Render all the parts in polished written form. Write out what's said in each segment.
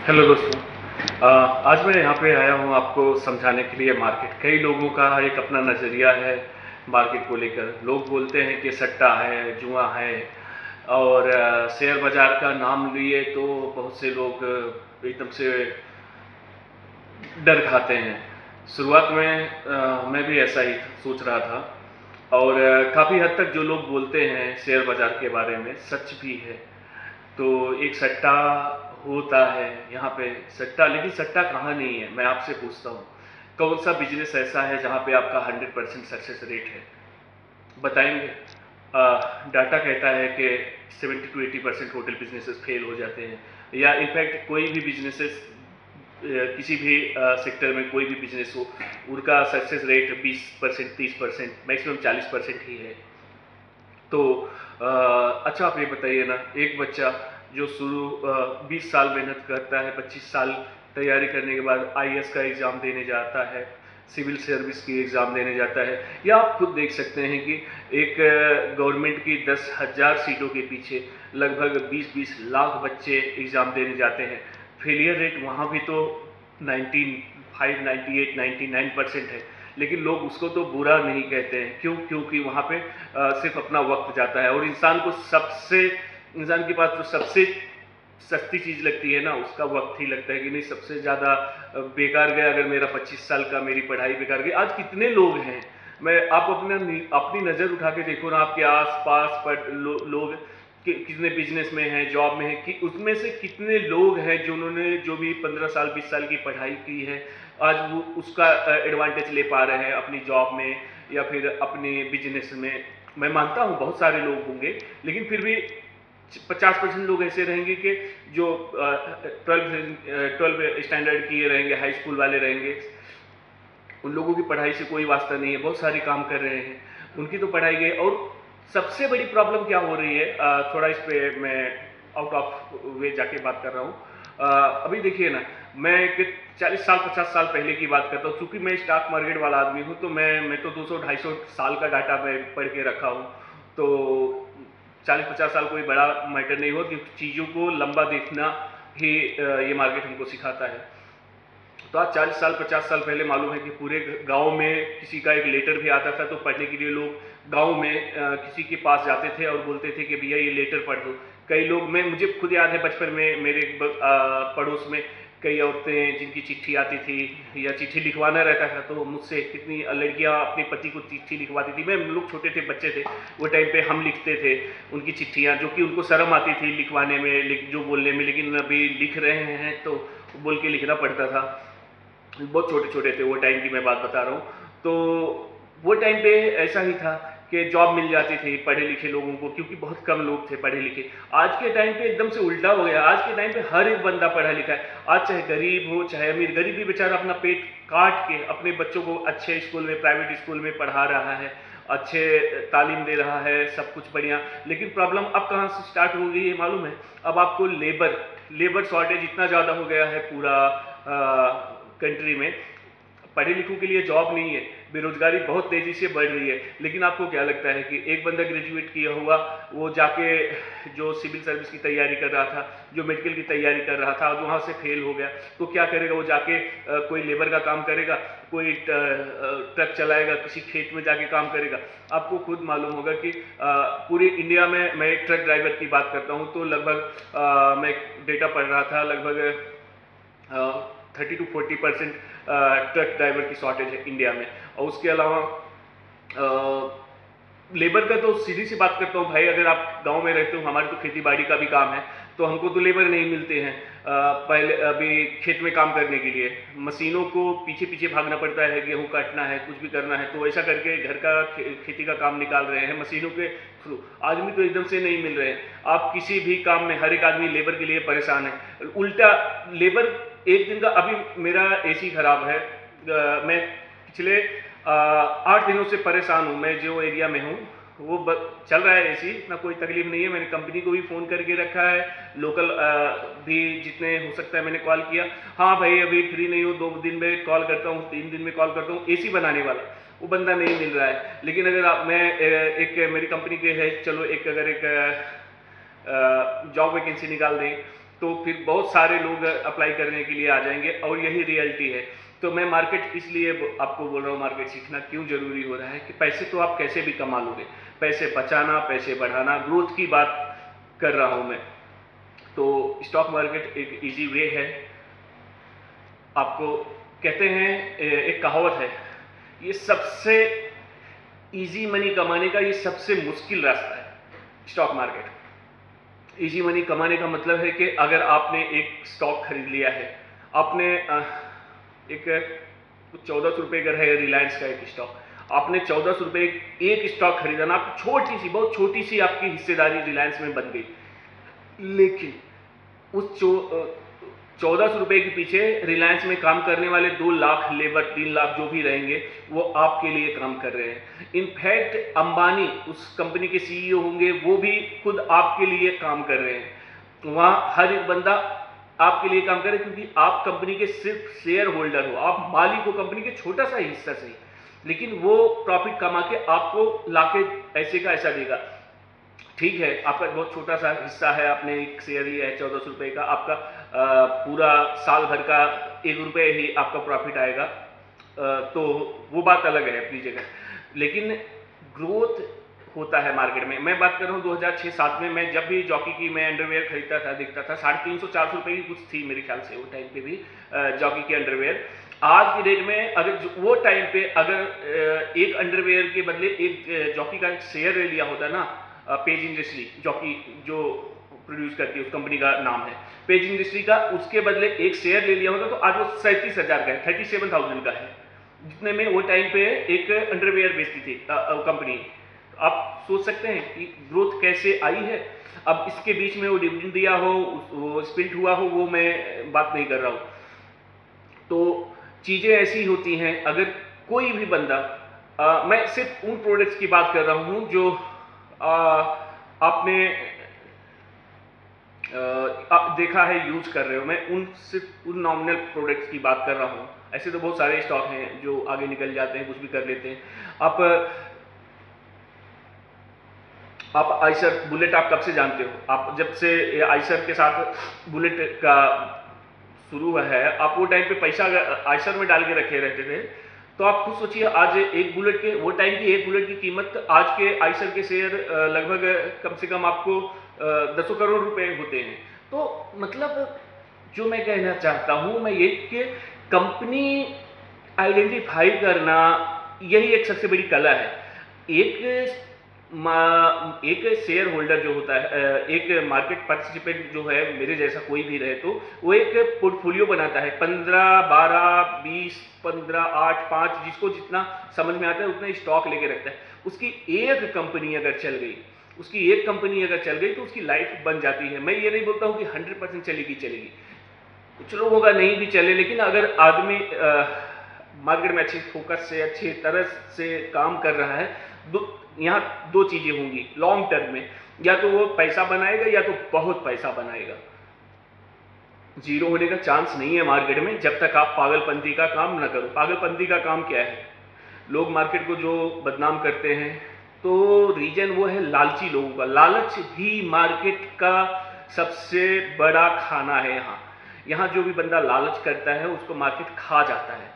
Hello दोस्तों। आज मैं यहाँ पे आया हूँ आपको समझाने के लिए। मार्केट, कई लोगों का एक अपना नज़रिया है मार्केट को लेकर। लोग बोलते हैं कि सट्टा है, जुआ है, और शेयर बाज़ार का नाम लिए तो बहुत से लोग एकदम से डर खाते हैं। शुरुआत में मैं भी ऐसा ही सोच रहा था, और काफ़ी हद तक जो लोग बोलते हैं शेयर बाज़ार के बारे में सच भी है। तो एक सट्टा होता है यहाँ पे, सट्टा, लेकिन सट्टा कहाँ नहीं है, मैं आपसे पूछता हूँ। कौन सा बिजनेस ऐसा है जहाँ पे आपका 100% सक्सेस रेट है, बताएंगे? डाटा कहता है कि 70 to 80% होटल बिजनेसेस फेल हो जाते हैं, या इनफैक्ट कोई भी बिजनेसेस, किसी भी सेक्टर में कोई भी बिजनेस हो, उनका सक्सेस रेट 20%, 30%, मैक्सिमम 40% ही है। तो अच्छा, आप ये बताइए ना, एक बच्चा जो शुरू 20 साल मेहनत करता है, 25 साल तैयारी करने के बाद आईएएस का एग्ज़ाम देने जाता है, सिविल सर्विस की एग्ज़ाम देने जाता है, या आप खुद देख सकते हैं कि एक गवर्नमेंट की 10,000 सीटों के पीछे लगभग 20-20 लाख बच्चे एग्ज़ाम देने जाते हैं। फेलियर रेट वहाँ भी तो 95, 98, 99% है, लेकिन लोग उसको तो बुरा नहीं कहते हैं। क्यों? क्योंकि वहाँ पे सिर्फ अपना वक्त जाता है, और इंसान के पास जो सबसे सस्ती चीज़ लगती है ना, उसका वक्त ही लगता है कि नहीं, सबसे ज़्यादा बेकार गया अगर मेरा 25 साल का मेरी पढ़ाई बेकार गई। आज कितने लोग हैं, मैं आप अपनी नज़र उठा के देखो ना, आपके आस पास लोग कितने बिजनेस में हैं, जॉब में हैं, कि उसमें से कितने लोग हैं जिन्होंने जो भी 15 साल 20 साल की पढ़ाई की है, आज वो उसका एडवांटेज ले पा रहे हैं अपनी जॉब में या फिर अपने बिजनेस में। मैं मानता हूँ बहुत सारे लोग होंगे, लेकिन फिर भी 50% लोग ऐसे रहेंगे कि जो 12 स्टैंडर्ड किए रहेंगे, हाई स्कूल वाले रहेंगे, उन लोगों की पढ़ाई से कोई वास्ता नहीं है, बहुत सारे काम कर रहे हैं, उनकी तो पढ़ाई गई। और सबसे बड़ी प्रॉब्लम क्या हो रही है, थोड़ा इस पे मैं आउट ऑफ वे जाके बात कर रहा हूँ। अभी देखिए ना, मैं 40 साल 50 साल पहले की बात करता हूँ, चूंकि मैं स्टॉक मार्केट वाला आदमी हूँ, तो मैं तो 200-250 साल का डाटा मैं पढ़ के रखा हूँ। तो 40-50 साल कोई बड़ा मैटर नहीं हो, क्योंकि चीज़ों को लंबा देखना ही ये मार्केट हमको सिखाता है। तो आज 40 साल 50 साल पहले मालूम है कि पूरे गांव में किसी का एक लेटर भी आता था, तो पढ़ने के लिए लोग गांव में किसी के पास जाते थे और बोलते थे कि भैया ये लेटर पढ़ दो। कई लोग, मुझे खुद याद है बचपन में मेरे पड़ोस में कई औरतें जिनकी चिट्ठी आती थी या चिट्ठी लिखवाना रहता था, तो मुझसे कितनी लड़कियां अपने पति को चिट्ठी लिखवाती थी। मैं लोग छोटे थे, बच्चे थे, वो टाइम पे हम लिखते थे उनकी चिट्ठियां, जो कि उनको शर्म आती थी लिखवाने में, जो बोलने में, लेकिन अभी लिख रहे हैं तो बोल के लिखना पड़ता था। बहुत छोटे छोटे थे वो टाइम की मैं बात बता रहा हूँ। तो वो टाइम पे ऐसा ही था कि जॉब मिल जाती थी पढ़े लिखे लोगों को, क्योंकि बहुत कम लोग थे पढ़े लिखे। आज के टाइम पे एकदम से उल्टा हो गया, आज के टाइम पे हर एक बंदा पढ़ा लिखा है। आज चाहे गरीब हो चाहे अमीर, गरीब भी बेचारा अपना पेट काट के अपने बच्चों को अच्छे स्कूल में, प्राइवेट स्कूल में पढ़ा रहा है, अच्छे तालीम दे रहा है, सब कुछ बढ़िया। लेकिन प्रॉब्लम अब कहाँ से स्टार्ट हो गई है मालूम है? अब आपको लेबर शॉर्टेज इतना ज़्यादा हो गया है पूरा कंट्री में, पढ़े लिखों के लिए जॉब नहीं है, बेरोजगारी बहुत तेजी से बढ़ रही है। लेकिन आपको क्या लगता है कि एक बंदा ग्रेजुएट किया हुआ, वो जाके जो सिविल सर्विस की तैयारी कर रहा था, जो मेडिकल की तैयारी कर रहा था, और वहाँ से फेल हो गया, तो क्या करेगा? वो जाके कोई लेबर का काम करेगा, कोई ट्रक चलाएगा, किसी खेत में जाके काम करेगा। आपको खुद मालूम होगा कि पूरे इंडिया में, मैं एक ट्रक ड्राइवर की बात करता हूँ, तो लगभग मैं डेटा पढ़ रहा था, लगभग 30 to 40% ट्रक ड्राइवर की शॉर्टेज है इंडिया में। और उसके अलावा लेबर का तो सीधी सी बात करता हूँ भाई, अगर आप गांव में रहते हो, हमारी तो खेती बाड़ी का भी काम है, तो हमको तो लेबर नहीं मिलते हैं। पहले अभी खेत में काम करने के लिए मशीनों को पीछे पीछे भागना पड़ता है, गेहूं काटना है, कुछ भी करना है, तो ऐसा करके घर का खेती का काम निकाल रहे हैं मशीनों के थ्रू। आदमी तो एकदम से नहीं मिल रहे हैं। आप किसी भी काम में हर एक आदमी लेबर के लिए परेशान है। उल्टा लेबर एक दिन का, अभी मेरा एसी खराब है, मैं पिछले 8 दिनों से परेशान हूँ। मैं जो एरिया में हूँ वो चल रहा है एसी, इतना कोई तकलीफ नहीं है। मैंने कंपनी को भी फ़ोन करके रखा है, लोकल भी जितने हो सकता है मैंने कॉल किया। हाँ भाई अभी फ्री नहीं हूँ, 2 दिन में कॉल करता हूँ, 3 दिन में कॉल करता हूँ। एसी बनाने वाला वो बंदा नहीं मिल रहा है। लेकिन अगर मैं एक मेरी कंपनी के है, चलो एक अगर एक जॉब वैकेंसी निकाल दें, तो फिर बहुत सारे लोग अप्लाई करने के लिए आ जाएंगे, और यही रियलिटी है। तो मैं मार्केट इसलिए आपको बोल रहा हूँ, मार्केट सीखना क्यों जरूरी हो रहा है कि पैसे तो आप कैसे भी कमा लोगे, पैसे बचाना, पैसे बढ़ाना, ग्रोथ की बात कर रहा हूँ मैं। तो स्टॉक मार्केट एक इजी वे है। आपको कहते हैं, एक कहावत है, ये सबसे इजी मनी कमाने का ये सबसे मुश्किल रास्ता है स्टॉक मार्केट। इजी मनी कमाने का मतलब है कि अगर आपने एक स्टॉक खरीद लिया है, आपने एक 1400 रुपये का है रिलायंस का एक स्टॉक, आपने 1400 रुपये एक स्टॉक खरीदा ना, आप छोटी सी, बहुत छोटी सी आपकी हिस्सेदारी रिलायंस में बन गई, लेकिन उस 1400 रुपये के पीछे रिलायंस में काम करने वाले 2 लाख लेबर, 3 लाख जो भी रहेंगे, वो आपके लिए काम कर रहे हैं। इनफैक्ट अंबानी, उस कंपनी के सीईओ होंगे, वो भी खुद आपके लिए काम कर रहे हैं। वहाँ हर एक बंदा आपके लिए काम करे, क्योंकि आप कंपनी के सिर्फ शेयर होल्डर हो, आप मालिक हो कंपनी के, छोटा सा हिस्सा सही, लेकिन वो प्रॉफिट कमा के आपको लाके ऐसे का ऐसा देगा। ठीक है, आपका बहुत छोटा सा हिस्सा है, आपने एक शेयर लिया है 1400 रुपये का, आपका पूरा साल भर का 1 रुपये ही आपका प्रॉफिट आएगा, तो वो बात अलग है अपनी जगह, लेकिन ग्रोथ होता है मार्केट में। मैं बात कर रहा हूँ 2006-07 में, मैं जब भी जॉकी की मैं अंडरवेयर खरीदता था, देखता था 350-400 रुपये की कुछ थी मेरे ख्याल से वो टाइम पे भी जॉकी की अंडरवेयर। आज की डेट में अगर वो टाइम पे अगर एक अंडरवेयर के बदले एक जॉकी का शेयर ले लिया होता ना, पेज इंडस्ट्री, जॉकी जो प्रोड्यूस करती है उस कंपनी का नाम है पेज इंडस्ट्री का, उसके बदले एक शेयर ले लिया होता तो आज वो 37,000 का है, 37,000 का है, जितने में वो टाइम पे एक अंडरवेयर बेचती थी कंपनी। आप सोच सकते हैं कि ग्रोथ कैसे आई है। अब इसके बीच में वो डिविडेंड दिया हो, वो स्प्लिट हुआ हो, वो मैं बात नहीं कर रहा हूँ। तो चीज़ें ऐसी होती हैं। अगर कोई भी बंदा, मैं सिर्फ उन प्रोडक्ट्स की बात कर रहा हूँ जो आपने देखा है, यूज कर रहे हो, मैं सिर्फ उन नॉमिनल प्रोडक्ट्स की बात कर रहा हूँ। ऐसे तो बहुत सारे स्टॉक हैं जो आगे निकल जाते हैं, कुछ भी कर लेते हैं। आप आइसर बुलेट आप कब से जानते हो? आप जब से आइसर के साथ बुलेट का शुरू हुआ है, आप वो टाइम पे पैसा आइसर में डाल के रखे रहते थे, तो आप खुद सोचिए, आज एक बुलेट के, वो टाइम की एक बुलेट की कीमत आज के आइसर के शेयर लगभग कम से कम आपको 10 करोड़ रुपए होते हैं। तो मतलब जो मैं कहना चाहता हूँ मैं ये कि कंपनी आइडेंटिफाई करना, यही एक सबसे बड़ी कला है। एक शेयर होल्डर जो होता है, एक मार्केट पार्टिसिपेंट जो है, मेरे जैसा कोई भी रहे, तो वो एक पोर्टफोलियो बनाता है, 15, 12, 20, 15, 8, 5, जिसको जितना समझ में आता है उतना स्टॉक लेके रखता है। उसकी एक कंपनी अगर चल गई, तो उसकी लाइफ बन जाती है। मैं ये नहीं बोलता हूँ कि 100% चलेगी, कुछ लोगों का नहीं भी चले, लेकिन अगर आदमी मार्केट में अच्छे फोकस से, अच्छी तरह से काम कर रहा है, यहाँ 2 चीजें होंगी लॉन्ग टर्म में, या तो वो पैसा बनाएगा या तो बहुत पैसा बनाएगा। जीरो होने का चांस नहीं है मार्केट में, जब तक आप पागलपंती का काम न करो। पागलपंती का काम क्या है? लोग मार्केट को जो बदनाम करते हैं, तो रीजन वो है लालची लोगों का। लालच भी मार्केट का सबसे बड़ा खाना है। यहाँ जो भी बंदा लालच करता है उसको मार्केट खा जाता है,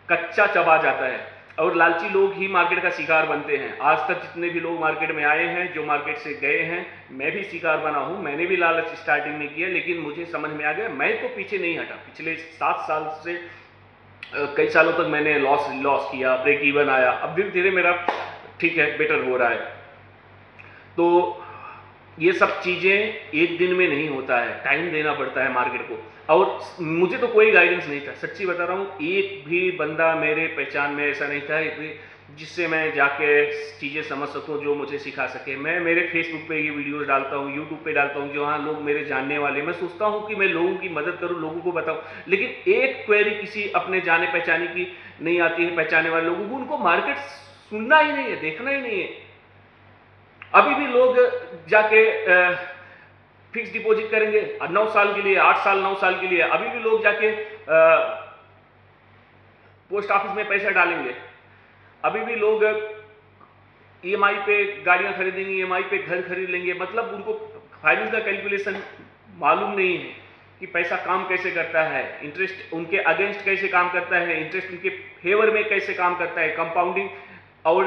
कच्चा चबा जाता है, और लालची लोग ही मार्केट का शिकार बनते हैं। आज तक जितने भी लोग मार्केट में आए हैं, जो मार्केट से गए हैं, मैं भी शिकार बना हूं। मैंने भी लालच स्टार्टिंग में किया, लेकिन मुझे समझ में आ गया, मैं तो पीछे नहीं हटा। पिछले 7 साल से कई सालों तक मैंने लॉस किया, ब्रेक इवन आया, अब धीरे धीरे मेरा ठीक है, बेटर हो रहा है। तो ये सब चीजें एक दिन में नहीं होता है, टाइम देना पड़ता है मार्केट को। और मुझे तो कोई गाइडेंस नहीं था, सच्ची बता रहा हूँ। एक भी बंदा मेरे पहचान में ऐसा नहीं था जिससे मैं जाके चीज़ें समझ सकूँ, जो मुझे सिखा सके। मैं मेरे फेसबुक पे ये वीडियोस डालता हूँ, यूट्यूब पे डालता हूँ, जहाँ लोग मेरे जानने वाले, मैं सोचता हूँ कि मैं लोगों की मदद करूँ, लोगों को बताऊँ, लेकिन एक क्वेरी किसी अपने जाने पहचाने की नहीं आती है, पहचाने वाले लोगों को, उनको मार्केट सुनना ही नहीं है, देखना ही नहीं है। अभी भी लोग जाके फिक्स डिपॉजिट करेंगे 9 साल के लिए, 8 साल 9 साल के लिए। अभी भी लोग जाके पोस्ट ऑफिस में पैसा डालेंगे। अभी भी लोग ईएमआई पे गाड़ियां खरीदेंगे, ईएमआई पे घर खरीद लेंगे। मतलब उनको फाइनेंस का कैलकुलेशन मालूम नहीं है कि पैसा काम कैसे करता है, इंटरेस्ट उनके अगेंस्ट कैसे काम करता है, इंटरेस्ट उनके फेवर में कैसे काम करता है, कंपाउंडिंग और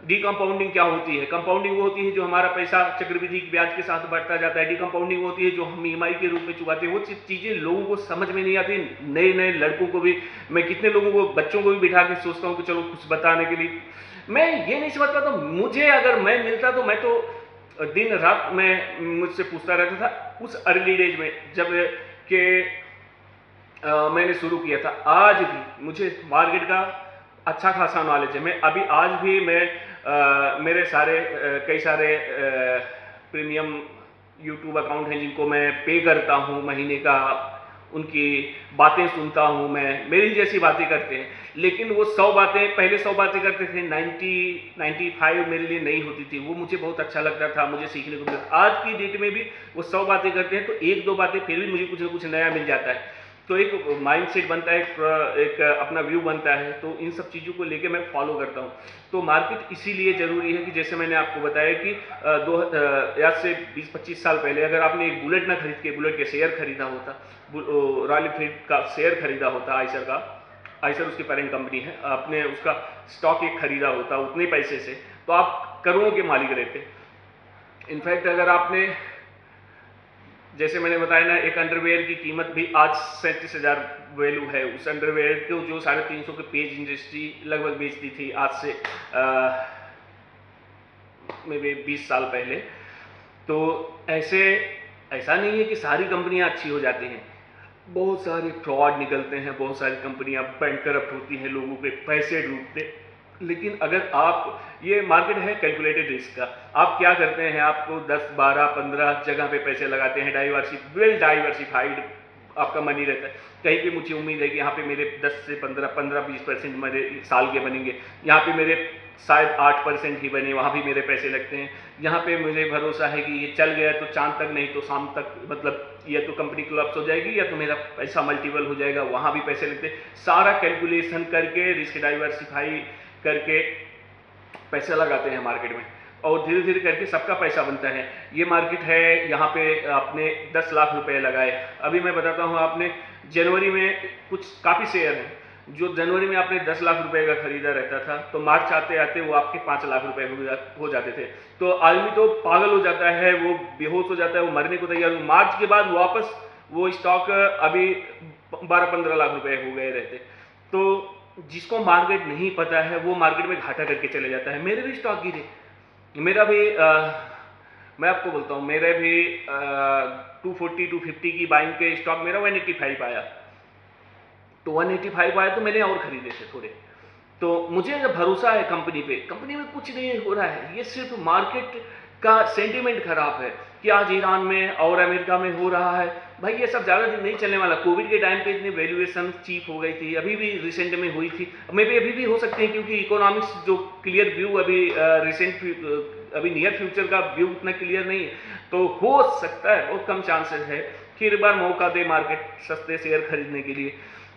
डीकंपाउंडिंग क्या होती है। कंपाउंडिंग वो होती है जो हमारा पैसा चक्रवृद्धि ब्याज के साथ बढ़ता जाता है, डीकंपाउंडिंग होती है जो हम ईएमआई के रूप में चुकाते हैं। वो चीज़ें लोगों को समझ में नहीं आती। नए नए लड़कों को भी, मैं कितने लोगों को, बच्चों को भी बिठा के सोचता हूँ कि चलो कुछ बताने के लिए, मैं ये नहीं समझ पाता। मुझे अगर मैं मिलता तो मैं तो दिन रात मैं मुझसे पूछता रहता था उस अर्ली डेज में जब के मैंने शुरू किया था। आज भी मुझे मार्केट का अच्छा खासा नॉलेज है। मैं अभी आज भी मेरे सारे कई सारे प्रीमियम यूट्यूब अकाउंट हैं जिनको मैं पे करता हूँ महीने का, उनकी बातें सुनता हूँ मैं, मेरी जैसी बातें करते हैं। लेकिन वो 100 बातें, पहले 100 बातें करते थे, 95 मेरे लिए नहीं होती थी। वो मुझे बहुत अच्छा लगता था, मुझे सीखने को मिलता। आज की डेट में भी वो 100 बातें करते हैं तो 1-2 बातें फिर भी मुझे कुछ ना कुछ नया मिल जाता है। तो एक माइंडसेट बनता है, एक अपना व्यू बनता है। तो इन सब चीज़ों को लेके मैं फॉलो करता हूँ। तो मार्केट इसीलिए ज़रूरी है कि जैसे मैंने आपको बताया कि आज से 20-25 साल पहले अगर आपने एक बुलेट ना खरीद के बुलेट के शेयर खरीदा होता, रॉयल एनफील्ड का शेयर खरीदा होता, आइसर उसकी पेरेंट कंपनी है, आपने उसका स्टॉक एक खरीदा होता उतने पैसे से, तो आप करोड़ों के मालिक रहते। इनफैक्ट अगर आपने, जैसे मैंने बताया ना, एक अंडरवेयर की कीमत भी आज 37,000 वैल्यू है। उस अंडरवेयर को जो 350 के पेज इंडस्ट्री लगभग बेचती थी आज से मे बी 20 साल पहले। तो ऐसा नहीं है कि सारी कंपनियां अच्छी हो जाती हैं, बहुत सारे फ्रॉड निकलते हैं, बहुत सारी कंपनियां बैंकरप्ट होती हैं, लोगों के पैसे डूबते। लेकिन अगर आप, ये मार्केट है कैलकुलेटेड रिस्क का, आप क्या करते हैं, आपको 10, 12, 15 जगह पे पैसे लगाते हैं, वेल डाइवर्सिफाइड आपका मनी रहता है। कहीं पे मुझे उम्मीद है कि यहाँ पे मेरे 10 से 15-20% मेरे साल के बनेंगे, यहाँ पे मेरे शायद 8% ही बने, वहाँ भी मेरे पैसे लगते हैं। यहाँ पे मुझे भरोसा है कि ये चल गया तो चांद तक, नहीं तो शाम तक, मतलब या तो कंपनी कोलैप्स हो जाएगी या तो मेरा पैसा मल्टीपल हो जाएगा, वहाँ भी पैसे लगते हैं। सारा कैलकुलेशन करके, रिस्क डाइवर्सिफाई करके पैसा लगाते हैं मार्केट में, और धीरे धीरे करके सबका पैसा बनता है। ये मार्केट है, यहाँ पे आपने 10 लाख रुपए लगाए। अभी मैं बताता हूँ, आपने जनवरी में कुछ काफ़ी शेयर हैं जो जनवरी में आपने 10 लाख रुपए का खरीदा रहता था, तो मार्च आते आते वो आपके 5 लाख रुपए हो जाते थे। तो आदमी तो पागल हो जाता है, वो बेहोश हो जाता है, वो मरने को तैयार। मार्च के बाद वापस वो स्टॉक अभी 12-15 लाख रुपए हो गए रहते। तो जिसको मार्केट नहीं पता है वो मार्केट में घाटा करके चले जाता है। मेरे भी स्टॉक गिरे, मेरा भी मैं आपको बोलता हूँ, मेरे भी 240-250 की बाइंग के स्टॉक मेरा 185 आया। तो 185 आया तो मैंने और खरीदे थे थोड़े। तो मुझे भरोसा है कंपनी पे, कंपनी में कुछ नहीं हो रहा है, ये सिर्फ मार्केट का सेंटीमेंट खराब है कि आज ईरान में और अमेरिका में हो रहा है। भाई ये सब ज़्यादा दिन नहीं चलने वाला। कोविड के टाइम पे इतनी वैल्यूएशन चीप हो गई थी, अभी भी रिसेंट में हुई थी, मे बी अभी भी हो सकते हैं, क्योंकि इकोनॉमिक्स जो क्लियर व्यू अभी नियर फ्यूचर का व्यू उतना क्लियर नहीं है। तो हो सकता है, बहुत कम चांसेस है कि एक बार मौका दे मार्केट सस्ते शेयर खरीदने के लिए।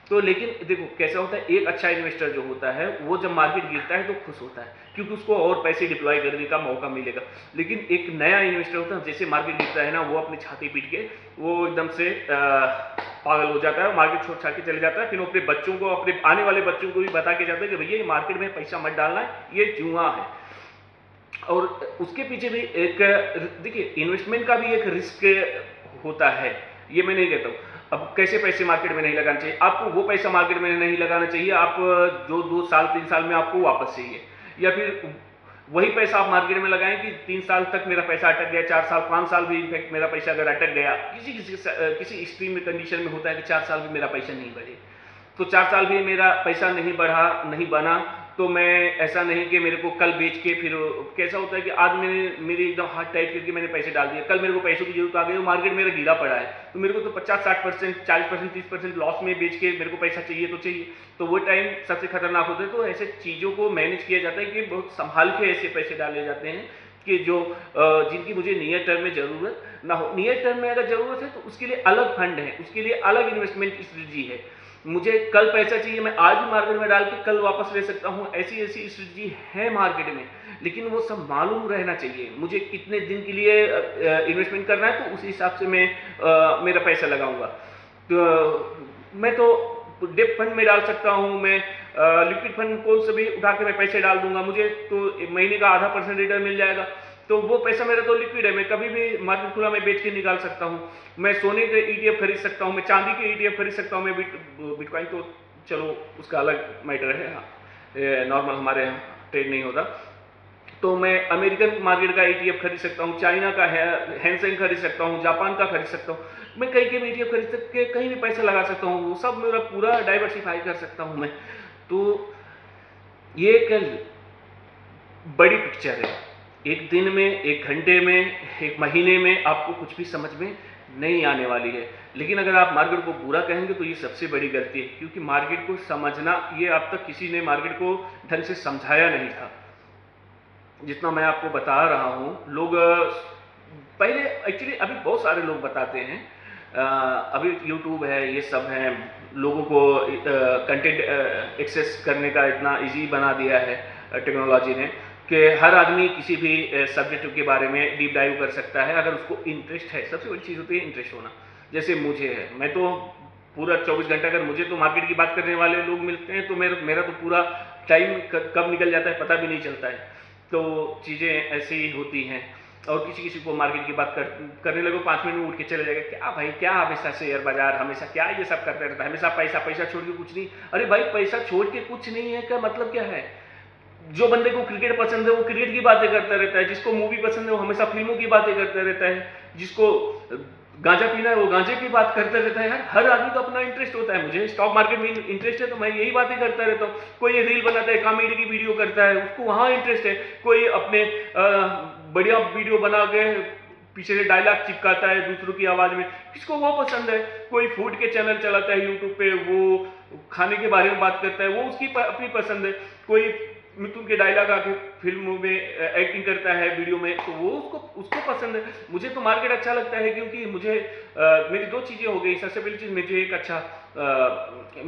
तो लेकिन देखो कैसा होता है, एक अच्छा इन्वेस्टर जो होता है वो जब मार्केट गिरता है तो खुश होता है, क्योंकि उसको और पैसे डिप्लॉय करने का मौका मिलेगा। लेकिन एक नया इन्वेस्टर होता है, जैसे मार्केट गिरता है ना, वो अपनी छाती पीट के वो एकदम से पागल हो जाता है, मार्केट छोड़ छाड़ के चले जाता है। फिर वो अपने बच्चों को, अपने आने वाले बच्चों को भी बता के जाता है कि भैया ये मार्केट में पैसा मत डालना है, ये जुआ है। और उसके पीछे भी एक, देखिए इन्वेस्टमेंट का भी एक रिस्क होता है, ये मैं नहीं कहता हूँ। अब कैसे पैसे मार्केट में नहीं लगाना चाहिए, आपको वो पैसा मार्केट में नहीं लगाना चाहिए आप जो 2 साल 3 साल में आपको वापस चाहिए, या फिर वही पैसा आप मार्केट में लगाएं कि 3 साल तक मेरा पैसा अटक गया, 4 साल 5 साल भी इनफैक्ट मेरा पैसा अगर अटक गया, किसी एक्सट्रीम कंडीशन में होता है कि 4 साल भी मेरा पैसा नहीं बढ़े, तो 4 साल भी मेरा पैसा नहीं बढ़ा, नहीं बना, तो मैं ऐसा नहीं कि मेरे को कल बेच के, फिर कैसा होता है कि आज मेरी एकदम हाथ टाइट करके मैंने पैसे डाल दिए, कल मेरे को पैसों की जरूरत आ गई, मार्केट मेरा गिरा पड़ा है, तो मेरे को तो 50-60%, 40%, 30% लॉस में बेच के मेरे को पैसा चाहिए तो चाहिए। तो वो टाइम सबसे खतरनाक होता है। तो ऐसे चीज़ों को मैनेज किया जाता है कि बहुत संभाल के ऐसे पैसे डाले जाते हैं कि जो जिनकी मुझे नियर टर्म में ज़रूरत ना हो। नियर टर्म में अगर ज़रूरत है तो उसके लिए अलग फंड है, उसके लिए अलग इन्वेस्टमेंट स्ट्रेटजी है। मुझे कल पैसा चाहिए, मैं आज भी मार्केट में डाल के कल वापस ले सकता हूँ, ऐसी ऐसी स्ट्रेटजी है मार्केट में। लेकिन वो सब मालूम रहना चाहिए, मुझे कितने दिन के लिए इन्वेस्टमेंट करना है, तो उसी हिसाब से मैं मेरा पैसा लगाऊंगा। तो मैं तो डेप फंड में डाल सकता हूँ, मैं लिक्विड फंड कौन से भी उठा के मैं पैसे डाल दूंगा, मुझे तो महीने का 0.5% रिटर्न मिल जाएगा। तो वो पैसा मेरा तो लिक्विड है, मैं कभी भी मार्केट खुला में बेच के निकाल सकता हूँ। मैं सोने के ETF खरीद सकता हूँ, मैं चांदी के ETF खरीद सकता हूँ, मैं बिटकॉइन तो चलो उसका अलग मैटर है, नॉर्मल हमारे यहाँ ट्रेड नहीं होता। तो मैं अमेरिकन मार्केट का ETF खरीद सकता हूँ, चाइना का है हैंसेंग खरीद सकता हूँ, जापान का खरीद सकता हूँ, मैं कहीं के भी ETF खरीद सकते, कहीं भी पैसा लगा सकता हूँ, वो सब मेरा पूरा डाइवर्सिफाई कर सकता हूँ मैं। तो ये एक बड़ी पिक्चर है, एक दिन में, एक घंटे में, एक महीने में आपको कुछ भी समझ में नहीं आने वाली है। लेकिन अगर आप मार्केट को बुरा कहेंगे तो ये सबसे बड़ी गलती है, क्योंकि मार्केट को समझना, ये अब तक किसी ने मार्केट को ढंग से समझाया नहीं था जितना मैं आपको बता रहा हूँ। लोग पहले एक्चुअली, अभी बहुत सारे लोग बताते हैं, अभी YouTube है, ये सब है, लोगों को कंटेंट एक्सेस करने का इतना इजी बना दिया है टेक्नोलॉजी ने कि हर आदमी किसी भी सब्जेक्ट के बारे में डीप डाइव कर सकता है अगर उसको इंटरेस्ट है। सबसे बड़ी चीज़ होती है इंटरेस्ट होना। जैसे मुझे है, मैं तो पूरा 24 घंटा, अगर मुझे तो मार्केट की बात करने वाले लोग मिलते हैं तो मेरा तो पूरा टाइम कब निकल जाता है पता भी नहीं चलता है। तो चीज़ें ऐसी ही होती हैं। और किसी को मार्केट की बात करने लगो, 5 मिनट में उठ के चले जाएगा, क्या भाई क्या हमेशा शेयर बाजार, हमेशा क्या ये सब करते रहता है, हमेशा पैसा छोड़ के कुछ नहीं। अरे भाई पैसा छोड़ के कुछ नहीं है का मतलब क्या है? जो बंदे को क्रिकेट पसंद है वो क्रिकेट की बातें करता रहता है, जिसको मूवी पसंद है वो हमेशा फिल्मों की बातें करता रहता है, जिसको गांजा पीना है वो गांजे की बात करता रहता है। यार हर आदमी को अपना इंटरेस्ट होता है। मुझे स्टॉक मार्केट में इंटरेस्ट है तो मैं यही बातें करता रहता हूँ। कोई रील बनाता है, कॉमेडी की वीडियो करता है, उसको वहाँ इंटरेस्ट है। कोई अपने बढ़िया वीडियो बना के पीछे से डायलॉग चिपकाता है दूसरों की आवाज में, किसको वो पसंद है। कोई फूड के चैनल चलाता है यूट्यूब पे, वो खाने के बारे में बात करता है, वो उसकी अपनी पसंद है। कोई मिथुन के डायलॉग आके फिल्मों में एक्टिंग करता है वीडियो में, तो वो उसको पसंद है। मुझे तो मार्केट अच्छा लगता है क्योंकि मुझे मेरी 2 चीज़ें हो गई। सबसे पहली चीज़, मुझे एक अच्छा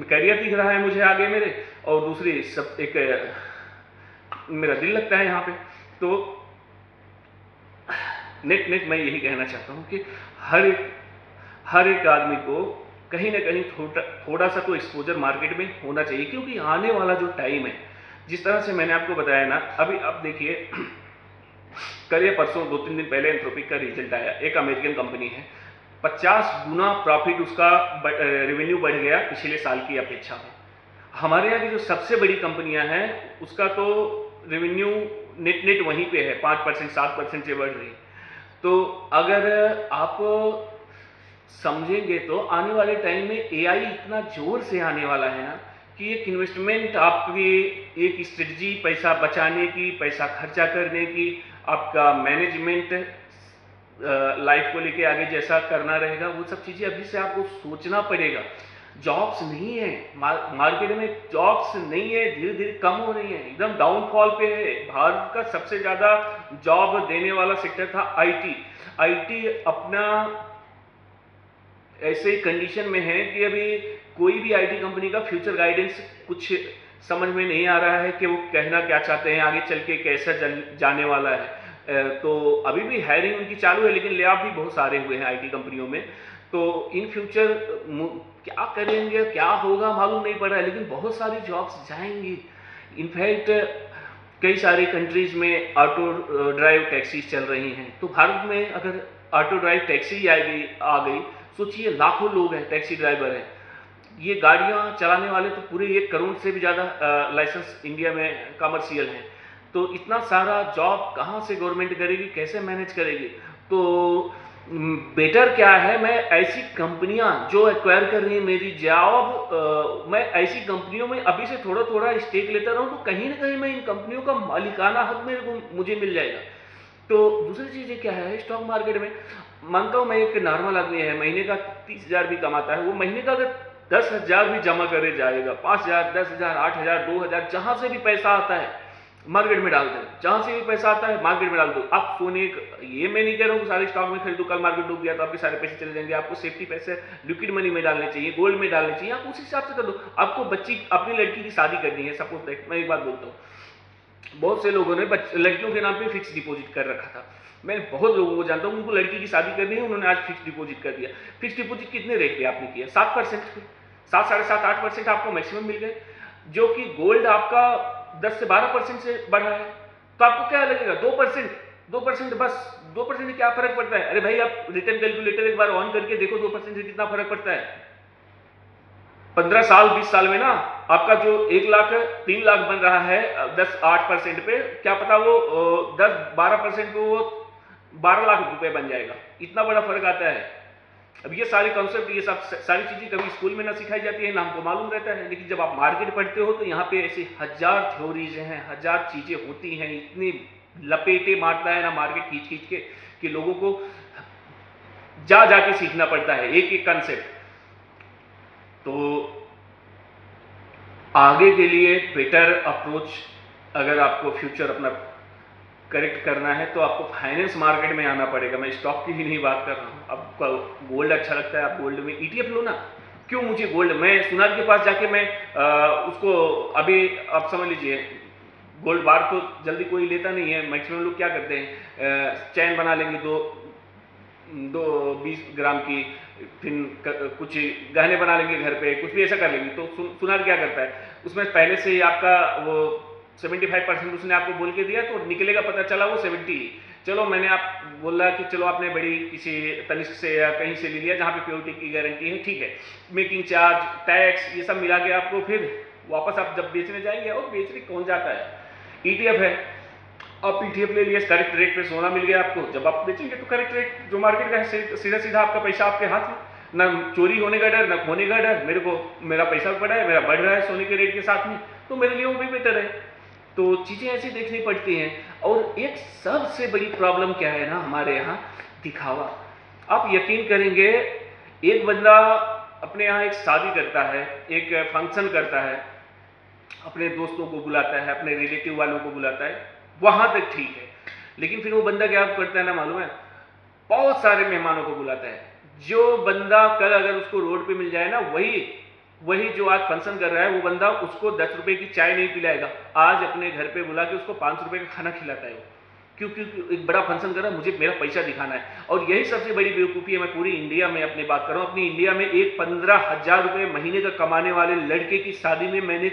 करियर दिख रहा है मुझे आगे मेरे, और दूसरी सब एक मेरा दिल लगता है यहाँ पे। तो नेट मैं यही कहना चाहता हूँ कि हर एक आदमी को कहीं ना कहीं थोड़ा सा तो एक्सपोजर मार्केट में होना चाहिए, क्योंकि आने वाला जो टाइम है, जिस तरह से मैंने आपको बताया ना, अभी आप देखिए कल या परसों 2-3 दिन पहले एंथ्रोपिक का रिजल्ट आया। एक अमेरिकन कंपनी है, 50 गुना प्रॉफिट उसका रेवेन्यू बढ़ गया पिछले साल की अपेक्षा में। हमारे यहाँ की जो सबसे बड़ी कंपनियां हैं उसका तो रेवेन्यू नेट वहीं पे है, 5% 7% से बढ़ रही। तो अगर आप समझेंगे तो आने वाले टाइम में AI इतना जोर से आने वाला है ना कि एक इन्वेस्टमेंट आपकी, एक स्ट्रेटजी पैसा बचाने की, पैसा खर्चा करने की, आपका मैनेजमेंट लाइफ को लेके आगे जैसा करना रहेगा, वो सब चीज़ें अभी से आपको सोचना पड़ेगा। जॉब्स नहीं है मार्केट में, जॉब्स नहीं है, धीरे धीरे कम हो रही है, एकदम डाउनफॉल पे है। भारत का सबसे ज़्यादा जॉब देने वाला सेक्टर था IT अपना ऐसे कंडीशन में है कि अभी कोई भी IT कंपनी का फ्यूचर गाइडेंस कुछ समझ में नहीं आ रहा है कि वो कहना क्या चाहते हैं, आगे चल के कैसा जाने वाला है। तो अभी भी हायरिंग उनकी चालू है, लेकिन ले ऑफ भी बहुत सारे हुए हैं IT कंपनियों में। तो इन फ्यूचर क्या करेंगे, क्या होगा मालूम नहीं पड़ रहा है, लेकिन बहुत सारी जॉब्स जाएंगी। इनफैक्ट कई सारी कंट्रीज में ऑटो ड्राइव टैक्सीज चल रही हैं। तो भारत में अगर ऑटो ड्राइव टैक्सी आ गई, सोचिए लाखों लोग हैं टैक्सी ड्राइवर हैं। ये गाड़ियां चलाने वाले तो पूरे 1 करोड़ से भी ज़्यादा लाइसेंस इंडिया में कमर्शियल हैं। तो इतना सारा जॉब कहाँ से गवर्नमेंट करेगी, कैसे मैनेज करेगी? तो बेटर क्या है, मैं ऐसी कंपनियां जो एक्वायर कर रही हैं मेरी जॉब, मैं ऐसी कंपनियों में अभी से थोड़ा थोड़ा स्टेक लेता रहूं, तो कहीं ना कहीं मैं इन कंपनियों का मालिकाना हक मुझे मिल जाएगा। तो दूसरी चीज़ क्या है, स्टॉक मार्केट में मानता हूँ मैं एक नॉर्मल आदमी है, महीने का 30,000 भी कमाता है, वो महीने का अगर 10,000 भी जमा करे जाएगा, 5,000, 10,000, 8,000, 2,000, जहाँ से भी पैसा आता है, मार्केट में डाल दें, जहां से भी पैसा आता है मार्केट में डाल दो। आप सोने, ये मैं नहीं कह रहा हूँ कि सारे स्टॉक में खरीदो, कल मार्केट डूब गया तो आपके सारे पैसे चले जाएंगे। आपको सेफ्टी पैसे लिक्विड मनी में डालने चाहिए, गोल्ड में डालने चाहिए, आप उस हिसाब से कर दो। आपको बच्ची, अपनी लड़की की शादी करनी है, सपोज दैट, मैं एक बात बोलता हूँ, बहुत से लोगों ने लड़कियों के नाम पे फिक्स डिपॉजिट कर रखा था। मैं बहुत लोगों को जानता हूँ, उनको लड़की की शादी करनी है, उन्होंने आज फिक्स डिपॉजिट कर दिया। फिक्स डिपॉजिट कितने रेट पे आपने किया? 7% पे, 7, 7.5, 8% आपको मैक्सिमम मिल गए, जो कि गोल्ड आपका 10 से 12% से बढ़ा है। तो आपको क्या लगेगा? 2%, 2% बस, 2% से क्या फर्क पड़ता है? अरे भाई, आप रिटर्न कैलकुलेटर एक बार ऑन करके देखो, 2% से कितना फर्क पड़ता है। 15 साल 20 साल में ना आपका जो 1 लाख 3 लाख बन रहा है 10-8% पे, क्या पता वो 10-12% पे वो 12 लाख रुपए बन जाएगा। इतना बड़ा फर्क आता है। अब ये सारे कॉन्सेप्ट, ये सब सारी चीजें कभी स्कूल में ना सिखाई जाती है, ना हमको मालूम रहता है, लेकिन जब आप मार्केट पढ़ते हो तो यहाँ पे ऐसे हजार थ्योरीज हैं, हजार चीजें होती हैं, इतनी लपेटे मारता है ना मार्केट खींच खींच के, कि लोगों को जा जाके सीखना पड़ता है एक एक कॉन्सेप्ट। तो आगे के लिए बेटर अप्रोच, अगर आपको फ्यूचर अपना करेक्ट करना है तो आपको फाइनेंस मार्केट में आना पड़ेगा। मैं स्टॉक की ही नहीं बात कर रहा हूँ। आपको गोल्ड अच्छा लगता है, आप गोल्ड में ETF लो ना। क्यों मुझे गोल्ड, मैं सुनार के पास जाके मैं उसको, अभी आप समझ लीजिए, गोल्ड बार तो जल्दी कोई लेता नहीं है। मैक्सिमम लोग क्या करते हैं, चैन बना लेंगे 20 ग्राम की, फिर कुछ गहने बना लेंगे घर पे, कुछ भी ऐसा कर लेंगे। तो सुनार क्या करता है, उसमें पहले से ही आपका वो 75% उसने आपको बोल के दिया, तो निकलेगा पता चला वो 70। चलो मैंने आप बोला कि चलो आपने बड़ी किसी तनिष्क से या कहीं से ले लिया जहाँ पे प्योरिटी की गारंटी है, ठीक है, मेकिंग चार्ज, टैक्स, ये सब मिला के आपको फिर वापस आप जब बेचने जाएंगे, और बेचने कौन जाता है? ETF है, आप ETF ले लिए, करेक्ट रेट पे सोना मिल गया आपको, जब आप बेचेंगे तो करेक्ट रेट जो मार्केट का है, सीधा सीधा आपका पैसा आपके हाथ में, ना चोरी होने का डर, ना खोने का डर। मेरा पैसा पड़ा है, मेरा बढ़ रहा है सोने के रेट के साथ में, तो मेरे लिए वो भी बेटर है। तो चीजें ऐसी देखनी पड़ती हैं। और एक सबसे बड़ी प्रॉब्लम क्या है ना हमारे यहाँ, दिखावा। आप यकीन करेंगे, एक बंदा अपने यहाँ एक शादी करता है, एक फंक्शन करता है, अपने दोस्तों को बुलाता है, अपने रिलेटिव वालों को बुलाता है, वहां तक ठीक है। लेकिन फिर वो बंदा क्या करता है ना मालूम है, बहुत सारे मेहमानों को बुलाता है। जो बंदा कल अगर उसको रोड पे मिल जाए ना, वही जो आज फंक्शन कर रहा है, वो बंदा उसको 10 रुपए की चाय नहीं पिलाएगा, आज अपने घर पे बुला के उसको 5 रुपए का खाना खिलाता है वो। क्योंकि एक बड़ा फंक्शन कर रहा है, मुझे मेरा पैसा दिखाना है। और यही सबसे बड़ी बेवकूफ़ी है। मैं पूरी इंडिया में अपनी बात कर रहा हूँ, अपनी इंडिया में एक 15,000 रुपये महीने का कमाने वाले लड़के की शादी में मैंने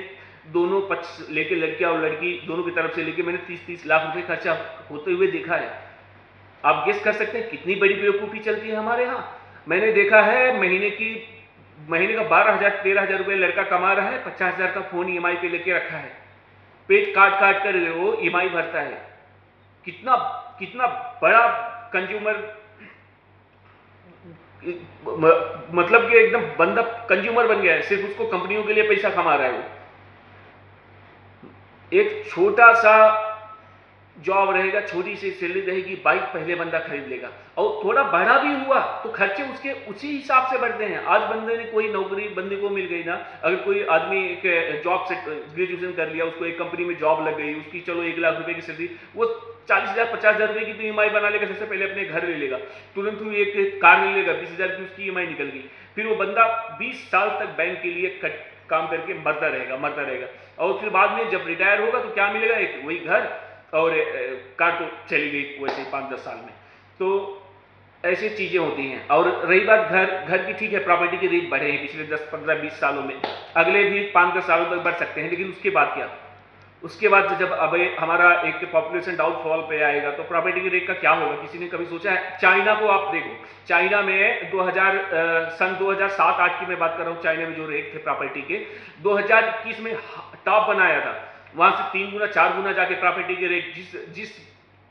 दोनों पक्ष लेके, लड़कियां और लड़की दोनों की तरफ से लेके, मैंने 30-30 लाख रुपए खर्चा होते हुए देखा है। आप गेस कर सकते हैं कितनी बड़ी बेवकूफ़ी चलती है हमारे यहाँ। मैंने देखा है महीने का 12,000-13,000 रुपये लड़का कमा रहा है, 50,000 का फोन EMI पे लेके रखा है, पेट काट काट कर वो EMI भरता है। कितना कितना बड़ा कंज्यूमर, मतलब कि एकदम बंदा कंज्यूमर बन गया है, सिर्फ उसको कंपनियों के लिए पैसा कमा रहा है वो। एक छोटा सा जॉब रहेगा, छोटी सी सैलरी रहेगी, बाइक पहले बंदा खरीद लेगा, और थोड़ा बड़ा भी हुआ तो खर्चे उसके उसी हिसाब से बढ़ते हैं। आज बंदे ने कोई नौकरी बंदे को मिल गई ना, अगर कोई आदमी एक जॉब से ग्रेजुएशन कर लिया, उसको एक कंपनी में जॉब लग गई, उसकी चलो 1 लाख रुपए की सैलरी, वो 40,000-50,000 रुपए की तो EMI बना लेगा। सबसे पहले अपने घर ले लेगा, तुरंत ही एक कार ले लेगा, 20,000 की उसकी EMI निकल गई। फिर वो बंदा 20 साल तक बैंक के लिए काम करके मरता रहेगा, और फिर बाद में जब रिटायर होगा तो क्या मिलेगा? एक वही घर और कार तो चली गई वैसे 5-10 साल में। तो ऐसी चीजें होती हैं। और रही बात घर की, ठीक है, प्रॉपर्टी के रेट बढ़े हैं पिछले 10-15-20 सालों में, अगले भी 5-10 सालों तक बढ़ सकते हैं, लेकिन उसके बाद क्या? उसके बाद जब अब हमारा एक पॉपुलेशन डाउनफॉल पे आएगा तो प्रॉपर्टी के रेट का क्या होगा? किसी ने कभी सोचा है? चाइना को आप देखो, चाइना में सन 2007-8 की मैं बात कर रहा हूँ, चाइना में जो रेट थे प्रॉपर्टी के, 2021 में टॉप बनाया था। वहां से 3 गुना 4 गुना जाके प्रॉपर्टी के रेट, जिस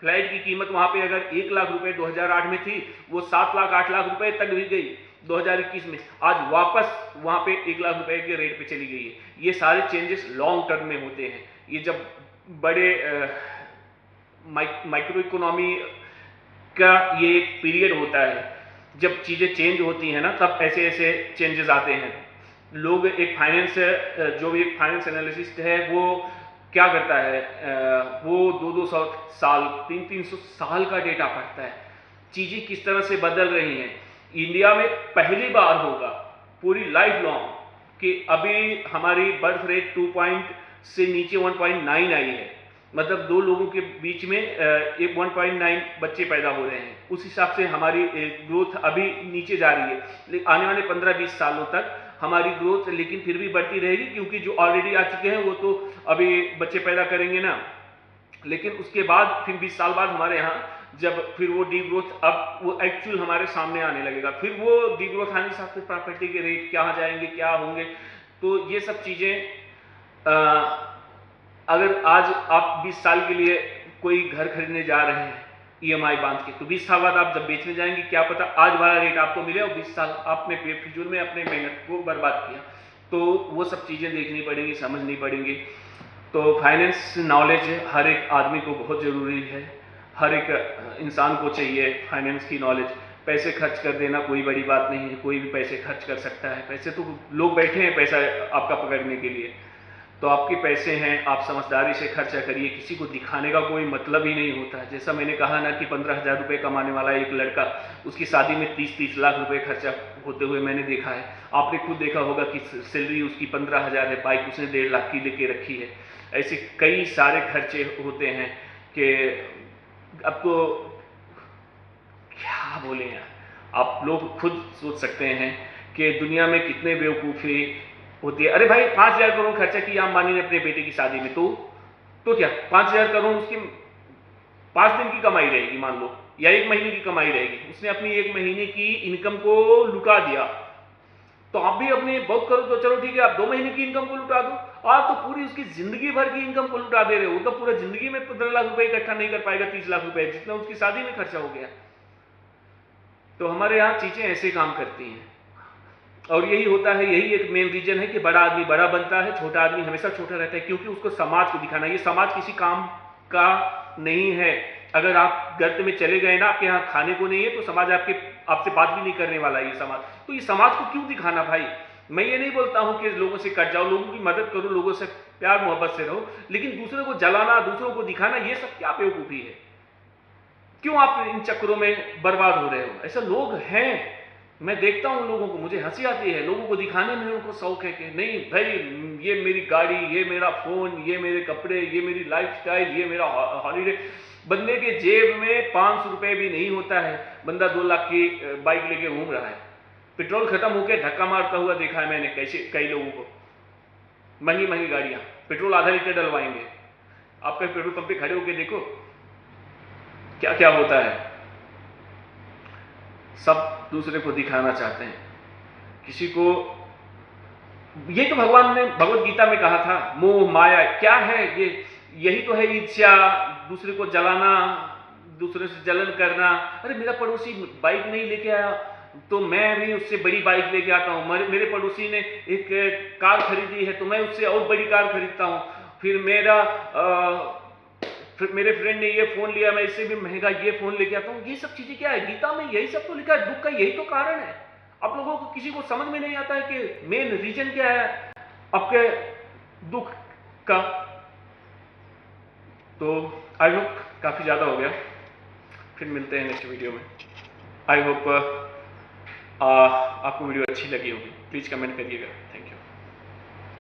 फ्लैट की कीमत वहां पे अगर 1 लाख रुपए 2008 में थी, वो 7 लाख 8 लाख रुपए तक भी गई 2021 में। आज वापस वहां पे 1 लाख रुपए के रेट पे चली गई है। ये सारे चेंजेस लॉन्ग टर्म में होते हैं। ये जब बड़े माइक्रो इकोनॉमी का ये एक पीरियड होता है, जब चीजें चेंज होती हैं ना, तब ऐसे ऐसे चेंजेस आते हैं। लोग एक फाइनेंस, जो भी एक फाइनेंस एनालिसिस्ट है, वो क्या करता है, वो 200 साल 300 साल का डेटा पढ़ता है। चीज़ें किस तरह से बदल रही हैं। इंडिया में पहली बार होगा पूरी लाइफ लॉन्ग कि अभी हमारी बर्थ रेट 2 पॉइंट से नीचे 1.9 आई है। मतलब दो लोगों के बीच में एक 1.9 बच्चे पैदा हो रहे हैं। उस हिसाब से हमारी ग्रोथ अभी नीचे जा रही है। लेकिन आने वाले 15-20 सालों तक हमारी ग्रोथ लेकिन फिर भी बढ़ती रहेगी, क्योंकि जो ऑलरेडी आ चुके हैं वो तो अभी बच्चे पैदा करेंगे ना। लेकिन उसके बाद फिर 20 साल बाद हमारे यहाँ जब फिर वो डी ग्रोथ, अब वो एक्चुअल हमारे सामने आने लगेगा। फिर वो डी ग्रोथ आने के साथ फिर प्रॉपर्टी के रेट क्या जाएंगे, क्या होंगे। तो ये सब चीज़ें अगर आज आप 20 साल के लिए कोई घर खरीदने जा रहे हैं EMI बांध के, तो 20 साल बाद आप जब बेचने जाएंगे क्या पता आज वाला रेट आपको मिले और 20 साल आपने फिजूल में अपने मेहनत को बर्बाद किया। तो वो सब चीज़ें देखनी पड़ेंगी, समझनी पड़ेंगी। तो फाइनेंस नॉलेज हर एक आदमी को बहुत ज़रूरी है, हर एक इंसान को चाहिए फाइनेंस की नॉलेज। पैसे खर्च कर देना कोई बड़ी बात नहीं है, कोई भी पैसे खर्च कर सकता है। पैसे तो लोग बैठे हैं पैसा आपका पकड़ने के लिए। तो आपके पैसे हैं, आप समझदारी से खर्चा करिए। किसी को दिखाने का कोई मतलब ही नहीं होता। जैसा मैंने कहा ना कि 15,000 रुपये कमाने वाला एक लड़का, उसकी शादी में 30-30 लाख रुपए खर्चा होते हुए मैंने देखा है। आपने खुद देखा होगा कि सैलरी उसकी 15,000 है, बाइक उसने 1.5 लाख की लेके रखी है। ऐसे कई सारे खर्चे होते हैं कि अब तो क्या बोले यार। आप लोग खुद सोच सकते हैं कि दुनिया में कितने बेवकूफ़ी होती है। अरे भाई 5,000 करोड़ खर्चा किया अंबानी ने अपने बेटे की शादी में, तो क्या 5,000 करोड़ उसकी 5 दिन की कमाई रहेगी मान लो, या 1 महीने की कमाई रहेगी। उसने अपनी 1 महीने की इनकम को लुटा दिया। तो आप भी अपने बहुत करो तो चलो ठीक है, आप 2 महीने की इनकम को लुटा दो। आप तो पूरी उसकी जिंदगी भर की इनकम को लुटा दे रहे हो। तो पूरा जिंदगी में 15 लाख रुपए इकट्ठा नहीं कर पाएगा, 30 लाख रुपए जितना उसकी शादी में खर्चा हो गया। तो हमारे यहाँ चीजें ऐसे काम करती हैं और यही होता है। यही एक मेन रीजन है कि बड़ा आदमी बड़ा बनता है, छोटा आदमी हमेशा छोटा रहता है, क्योंकि उसको समाज को दिखाना। ये समाज किसी काम का नहीं है। अगर आप गर्त में चले गए ना, आपके यहाँ खाने को नहीं है, तो समाज आपसे बात भी नहीं करने वाला है ये समाज। तो ये समाज को क्यों दिखाना भाई। मैं ये नहीं बोलता हूं कि लोगों से कट जाओ, लोगों की मदद करो, लोगों से प्यार मोहब्बत से रहो, लेकिन दूसरे को जलाना, दूसरों को दिखाना, ये सब क्या बेवकूफ़ी है। क्यों आप इन चक्करों में बर्बाद हो रहे हो। ऐसे लोग हैं, मैं देखता हूं लोगों को, मुझे हंसी आती है। लोगों को दिखाने में उनको शौक है कि नहीं भाई ये मेरी गाड़ी, ये मेरा फोन, ये मेरे कपड़े, ये मेरी लाइफस्टाइल, ये मेरा हॉलीडे। बंदे के जेब में 500 रुपए भी नहीं होता है, बंदा 2 लाख की बाइक लेके घूम रहा है। पेट्रोल खत्म होकर धक्का मारता हुआ देखा है मैंने कई लोगों को। महंगी महंगी गाड़ियां, पेट्रोल आधा लीटर डलवाएंगे। आप कहीं पेट्रोल पंप पे खड़े होकर देखो क्या क्या होता है। सब दूसरे को दिखाना चाहते हैं, किसी को। ये तो भगवान ने भगवत गीता में कहा था, मोह माया क्या है ये, यही तो है ईर्ष्या, दूसरे को जलाना, दूसरे से जलन करना। अरे मेरा पड़ोसी बाइक नहीं लेके आया तो मैं भी उससे बड़ी बाइक लेके आता हूँ। मेरे पड़ोसी ने एक कार खरीदी है तो मैं उससे और बड़ी कार खरीदता हूँ। फिर मेरे फ्रेंड ने ये फोन लिया, मैं इससे भी महंगा ये फोन लेके आता हूँ। ये सब चीजें क्या है, गीता में यही सब तो लिखा है। दुख का यही तो कारण है। आप लोगों को किसी को समझ में नहीं आता है कि मेन रीजन क्या है आपके दुख का। तो आई होप काफी ज्यादा हो गया, फिर मिलते हैं नेक्स्ट वीडियो में। आई होप आपको वीडियो अच्छी लगी होगी। प्लीज कमेंट करिएगा। Thank you.